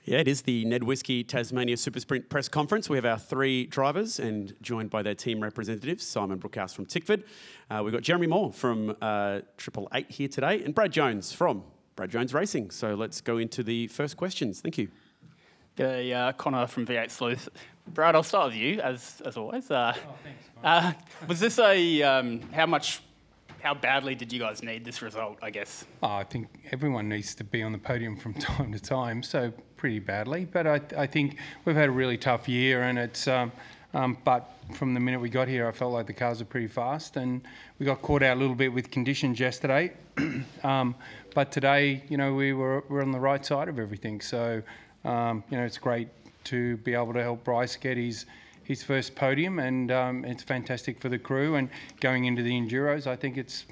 Yeah, it is the NED Whisky Tasmania SuperSprint press conference. We have our three drivers and joined by their team representatives, Simon Brookhouse from Tickford. We've got Jeremy Moore from 888 here today and Brad Jones from Brad Jones Racing. So let's go into the first questions. Thank you. Connor from V8 Sleuth. Brad, I'll start with you, as always. Thanks. Was this how badly did you guys need this result, I guess? I think everyone needs to be on the podium from time to time, so pretty badly. But I think we've had a really tough year, and it's. But from the minute we got here, I felt like the cars were pretty fast, and we got caught out a little bit with conditions yesterday. But today, we're on the right side of everything. So, it's great to be able to help Bryce get his first podium, and it's fantastic for the crew. And going into the Enduros, I think it's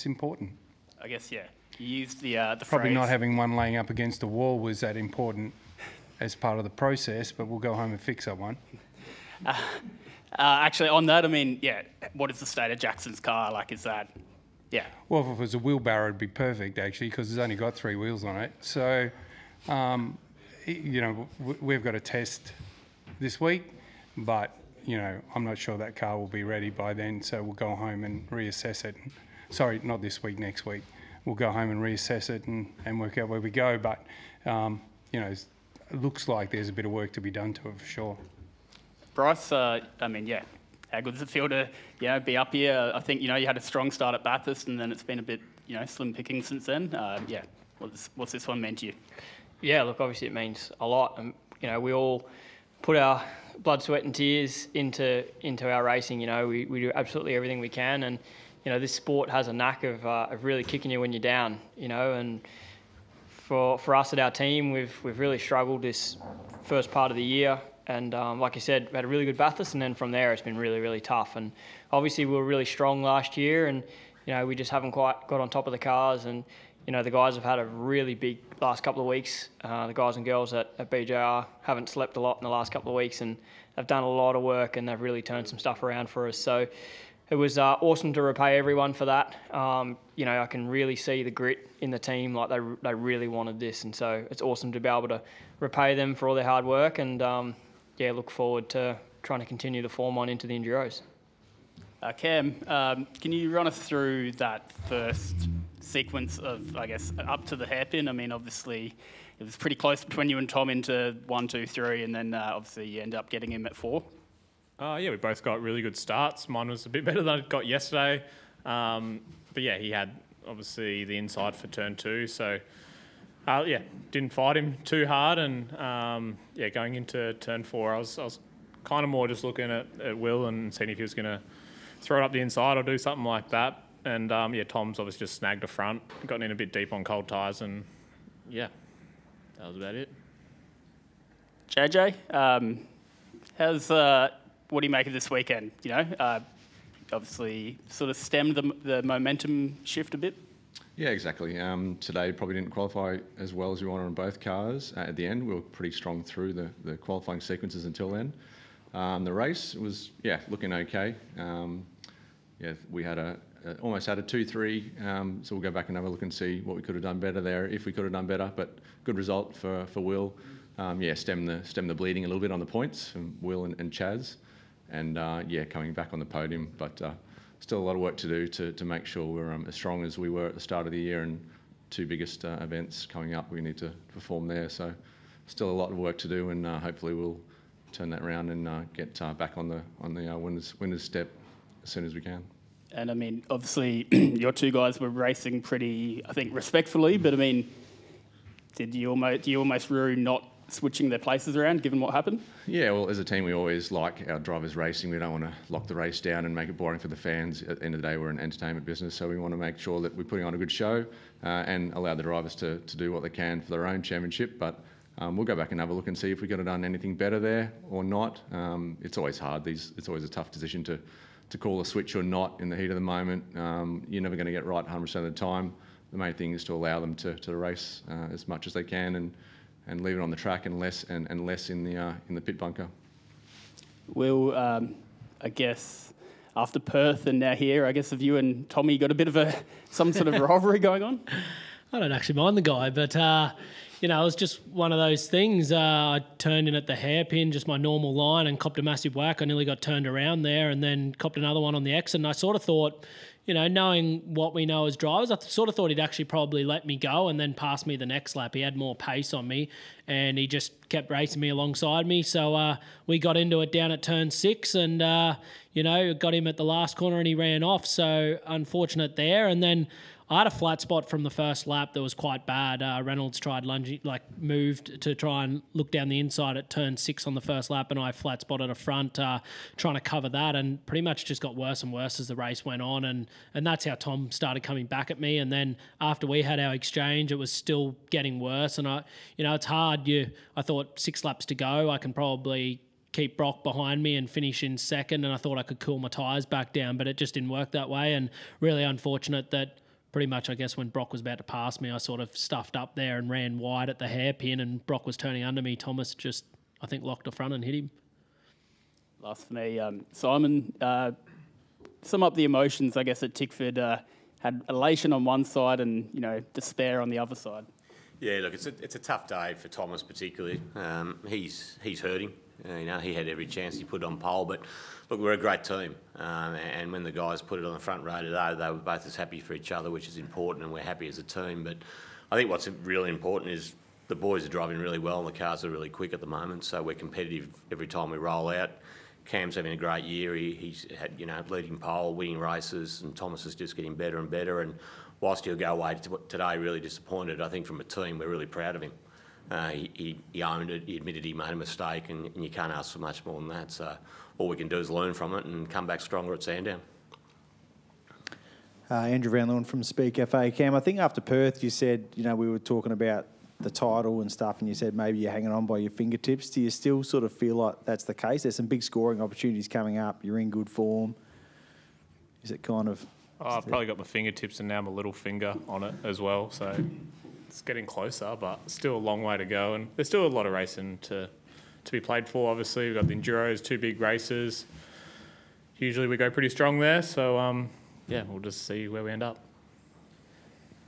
important. I guess, yeah. You used the Probably phrase. not having one laying up against the wall was that important as part of the process, but we'll go home and fix that one. Actually, on that, what is the state of Jackson's car? Like, is that, yeah. Well, if it was a wheelbarrow, it'd be perfect, actually, because it's only got 3 wheels on it. So, we've got a test this week, but, I'm not sure that car will be ready by then, so we'll go home and reassess it. Sorry, not this week, next week. We'll go home and reassess it and work out where we go. But, it looks like there's a bit of work to be done to it for sure. Bryce, how good does it feel to, be up here? I think, you had a strong start at Bathurst, and then it's been a bit, slim picking since then. What's this one meant to you? Yeah, look, obviously it means a lot. We all put our blood, sweat and tears into our racing. We do absolutely everything we can, and this sport has a knack of really kicking you when you're down. And for us at our team, we've really struggled this first part of the year, and like I said, we had a really good Bathurst, and then from there it's been really, really tough. And obviously we were really strong last year, and we just haven't quite got on top of the cars. And the guys have had a really big last couple of weeks. The guys and girls at BJR haven't slept a lot in the last couple of weeks, and they've done a lot of work, and they've really turned some stuff around for us. So it was awesome to repay everyone for that. I can really see the grit in the team, like they really wanted this, and so it's awesome to be able to repay them for all their hard work, and look forward to trying to continue the form on into the Enduros. Cam, can you run us through that first sequence of, I guess, up to the hairpin? Obviously, it was pretty close between you and Tom into 1, 2, 3, and then obviously you end up getting him at 4. We both got really good starts. Mine was a bit better than I got yesterday. But yeah, he had obviously the inside for turn 2. So didn't fight him too hard. And going into turn 4, I was kind of more just looking at Will and seeing if he was going to throw it up the inside or do something like that. And Tom's obviously just snagged the front, gotten in a bit deep on cold tyres, and that was about it. JJ, what do you make of this weekend? Obviously sort of stemmed the momentum shift a bit. Yeah, exactly. Today probably didn't qualify as well as we wanted on both cars. At the end, we were pretty strong through the qualifying sequences until then. The race was, looking okay. We had almost had a 2-3, so we'll go back and have a look and see what we could have done better there, if we could have done better. But good result for Will. Stem the bleeding a little bit on the points from Will and Chaz, and coming back on the podium. But still a lot of work to do to make sure we're as strong as we were at the start of the year. And 2 biggest events coming up, we need to perform there. So still a lot of work to do, and hopefully we'll turn that around and get back on the winners step as soon as we can. And obviously your 2 guys were racing pretty, I think, respectfully. But do you almost rue not switching their places around, given what happened? Yeah, well, as a team, we always like our drivers racing. We don't want to lock the race down and make it boring for the fans. At the end of the day, we're an entertainment business, so we want to make sure that we're putting on a good show and allow the drivers to do what they can for their own championship. But we'll go back and have a look and see if we could have done anything better there or not. It's always hard. It's always a tough decision to call a switch or not in the heat of the moment. You're never going to get right 100% of the time. The main thing is to allow them to race as much as they can and leave it on the track and less in the pit bunker. Will, I guess after Perth and now here, I guess have you and Tommy got a bit of some sort of rivalry going on? I don't actually mind the guy, but you know, it was just one of those things. I turned in at the hairpin, just my normal line, and copped a massive whack. I nearly got turned around there and then copped another one on the exit. And I sort of thought, you know, knowing what we know as drivers, I sort of thought he'd actually probably let me go and then pass me the next lap. He had more pace on me and he just kept racing me alongside me. So we got into it down at turn 6 and, you know, got him at the last corner and he ran off. So unfortunate there. And then I had a flat spot from the first lap that was quite bad. Reynolds tried lunging, moved to try and look down the inside at turn 6 on the first lap, and I flat spotted a front trying to cover that, and pretty much just got worse and worse as the race went on, and that's how Tom started coming back at me. And then after we had our exchange, it was still getting worse, and it's hard. I thought 6 laps to go, I can probably keep Brock behind me and finish in second, and I thought I could cool my tyres back down, but it just didn't work that way, and really unfortunate that pretty much, I guess, when Brock was about to pass me, I sort of stuffed up there and ran wide at the hairpin, and Brock was turning under me. Thomas just, I think, locked the front and hit him. Last for me, Simon, sum up the emotions, I guess, at Tickford. Had elation on one side and, you know, despair on the other side. Yeah, look, it's a tough day for Thomas particularly. He's hurting. He had every chance he put on pole, but look, we're a great team. And when the guys put it on the front row today, they were both as happy for each other, which is important, and we're happy as a team. But I think what's really important is the boys are driving really well and the cars are really quick at the moment, so we're competitive every time we roll out. Cam's having a great year. He's had, leading pole, winning races, and Thomas is just getting better and better. And whilst he'll go away today really disappointed, I think from a team we're really proud of him. He owned it, he admitted he made a mistake, and you can't ask for much more than that. So all we can do is learn from it and come back stronger at Sandown. Andrew Van Leeuwen from Speak FA. Cam, I think after Perth you said, we were talking about the title and stuff, and you said maybe you're hanging on by your fingertips. Do you still sort of feel like that's the case? There's some big scoring opportunities coming up. You're in good form. Is it kind of... I've probably got my fingertips and now my little finger on it as well, so it's getting closer, but still a long way to go, and there's still a lot of racing to be played for. Obviously, we've got the Enduros, 2 big races. Usually we go pretty strong there, so we'll just see where we end up.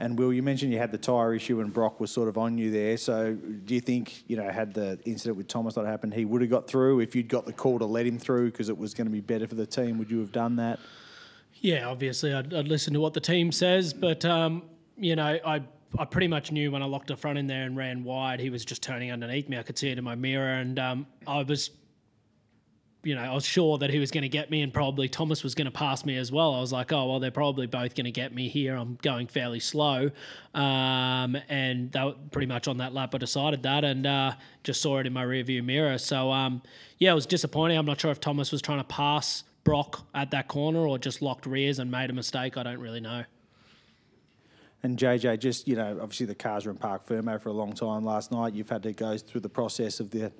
And Will, you mentioned you had the tyre issue and Brock was sort of on you there. So do you think, had the incident with Thomas that happened, he would have got through? If you'd got the call to let him through because it was going to be better for the team, would you have done that? Yeah, obviously I'd listen to what the team says, but, I pretty much knew when I locked the front in there and ran wide, he was just turning underneath me. I could see it in my mirror, and I was sure that he was going to get me, and probably Thomas was going to pass me as well. I was like, oh, well, they're probably both going to get me here. I'm going fairly slow. And they were pretty much on that lap, I decided that, and just saw it in my rearview mirror. So, it was disappointing. I'm not sure if Thomas was trying to pass Brock at that corner or just locked rears and made a mistake. I don't really know. And JJ, just, obviously the cars were in Parc Fermo for a long time last night. You've had to go through the process of the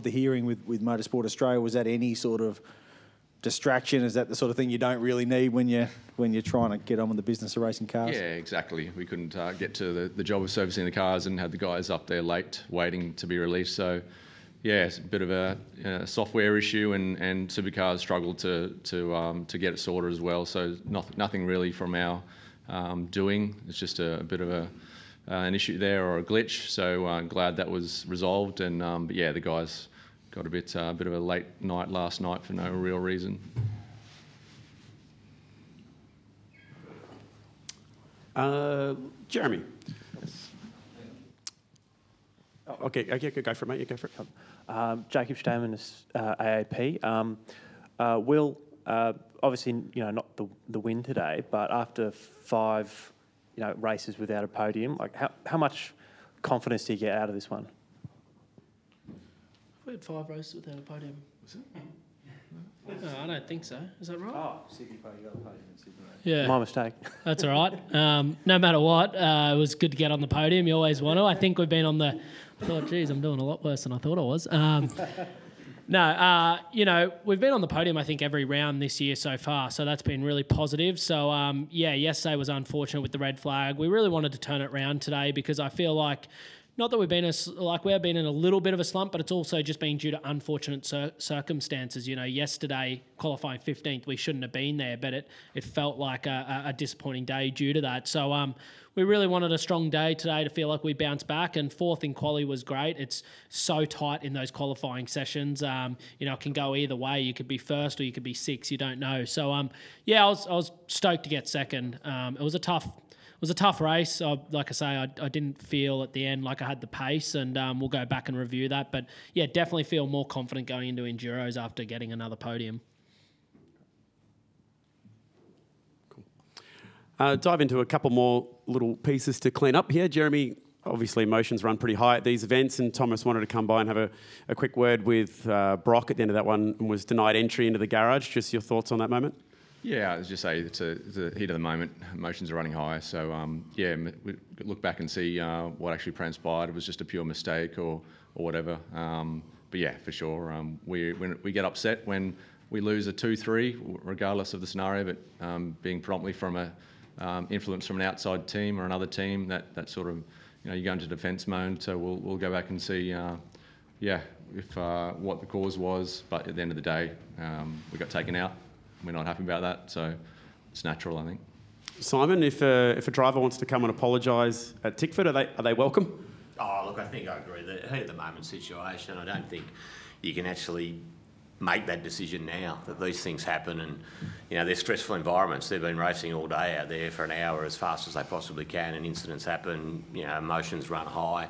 hearing with Motorsport Australia. Was that any sort of distraction? Is that the sort of thing you don't really need when you're trying to get on with the business of racing cars? Yeah, exactly. We couldn't get to the job of servicing the cars and had the guys up there late waiting to be released. So, yeah, it's a bit of a software issue, and Supercars struggled to get it sorted as well. So nothing really from our doing. It's just a bit of an issue there or a glitch. So I'm glad that was resolved. And but yeah, the guys got a bit of a late night last night for no real reason. Jeremy. Okay, go for it, mate. You go for it. Jacob Stamen is AAP. Will, obviously, not the win today, but after 5, races without a podium, like how much confidence do you get out of this one? We had 5 races without a podium. Was it? No, I don't think so. Is that right? Oh, Sydney podium, in Sydney. Yeah. My mistake. That's all right. No matter what, it was good to get on the podium. You always want to. I think we've been on the... I thought, geez, I'm doing a lot worse than I thought I was. We've been on the podium, I think, every round this year so far, so that's been really positive. So, yesterday was unfortunate with the red flag. We really wanted to turn it around today because I feel like, not that we've been we've been in a little bit of a slump, but it's also just been due to unfortunate circumstances. Yesterday, qualifying 15th, we shouldn't have been there, but it felt like a disappointing day due to that. So we really wanted a strong day today to feel like we bounced back, and fourth in quali was great. It's so tight in those qualifying sessions. It can go either way. You could be first or you could be sixth. You don't know. So, I was stoked to get second. It was a tough race. Like I say, I didn't feel at the end like I had the pace, and we'll go back and review that. But yeah, definitely feel more confident going into Enduros after getting another podium. Dive into a couple more little pieces to clean up here. Jeremy, obviously emotions run pretty high at these events, and Thomas wanted to come by and have a quick word with Brock at the end of that one and was denied entry into the garage. Just your thoughts on that moment? Yeah, I was just say it's a heat of the moment. Emotions are running high. So, we look back and see what actually transpired. It was just a pure mistake or whatever. But yeah, for sure. We get upset when we lose a 2-3, regardless of the scenario, but being promptly from a influence from an outside team or another team, that sort of, you go into defence mode. So we'll go back and see, if what the cause was. But at the end of the day, we got taken out. We're not happy about that, so it's natural, I think. Simon, if a driver wants to come and apologise at Tickford, are they welcome? Oh, look, I think I agree. The heat of the moment situation, I don't think you can actually make that decision now, that these things happen, and they're stressful environments. They've been racing all day out there for an hour as fast as they possibly can, and incidents happen, emotions run high.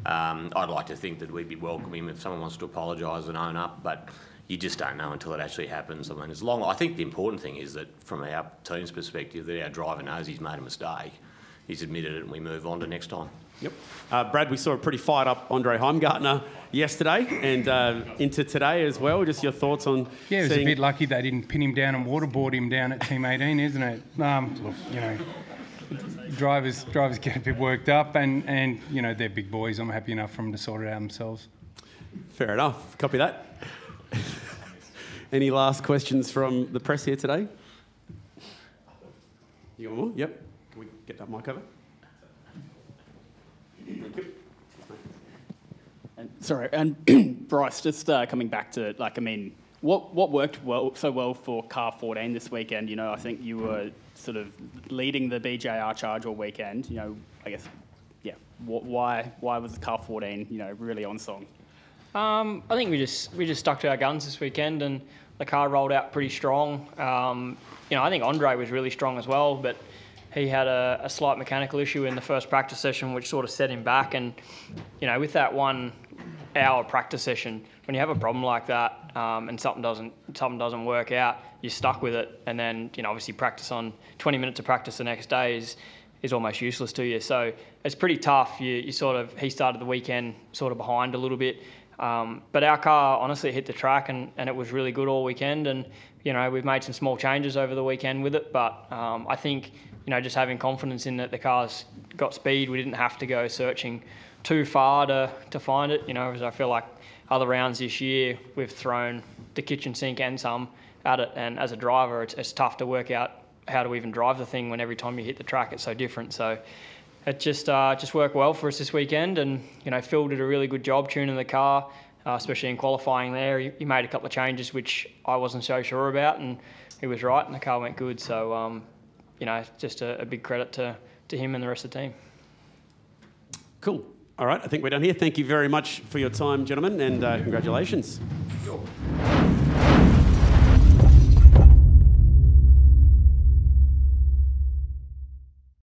I'd like to think that we'd be welcoming if someone wants to apologise and own up, but you just don't know until it actually happens. I mean, I think the important thing is that from our team's perspective, that our driver knows he's made a mistake, he's admitted it, and we move on to next time. Yep. Brad, we saw a pretty fired up Andre Heimgartner yesterday and into today as well. Just your thoughts on Yeah, it was a bit lucky they didn't pin him down and waterboard him down at Team 18, isn't it? Look, drivers get a bit worked up and they're big boys. I'm happy enough for them to sort it out themselves. Fair enough. Copy that. Any last questions from the press here today? You got more? Yep. Can we get that mic over? Thank you. And Bryce, just coming back to what worked so well for car 14 this weekend? I think you were sort of leading the BJR charge all weekend. I guess, yeah. Why was the car 14 really on song? I think we just stuck to our guns this weekend, and the car rolled out pretty strong. I think Andre was really strong as well, but he had a slight mechanical issue in the first practice session, which sort of set him back. And with that 1 hour practice session, when you have a problem like that and something doesn't work out, you're stuck with it. And then obviously practice on 20 minutes of practice the next day is almost useless to you. So it's pretty tough. He started the weekend sort of behind a little bit. But our car honestly hit the track and it was really good all weekend. And, we've made some small changes over the weekend with it. But I think, just having confidence in that the car's got speed, we didn't have to go searching too far to find it. Because I feel like other rounds this year, we've thrown the kitchen sink and some at it. And as a driver, it's tough to work out how to even drive the thing when every time you hit the track, it's so different. So it just worked well for us this weekend, and Phil did a really good job tuning the car, especially in qualifying there. He made a couple of changes which I wasn't so sure about, and he was right, and the car went good. So just a big credit to him and the rest of the team. Cool. All right, I think we're done here. Thank you very much for your time, gentlemen, and congratulations. Sure.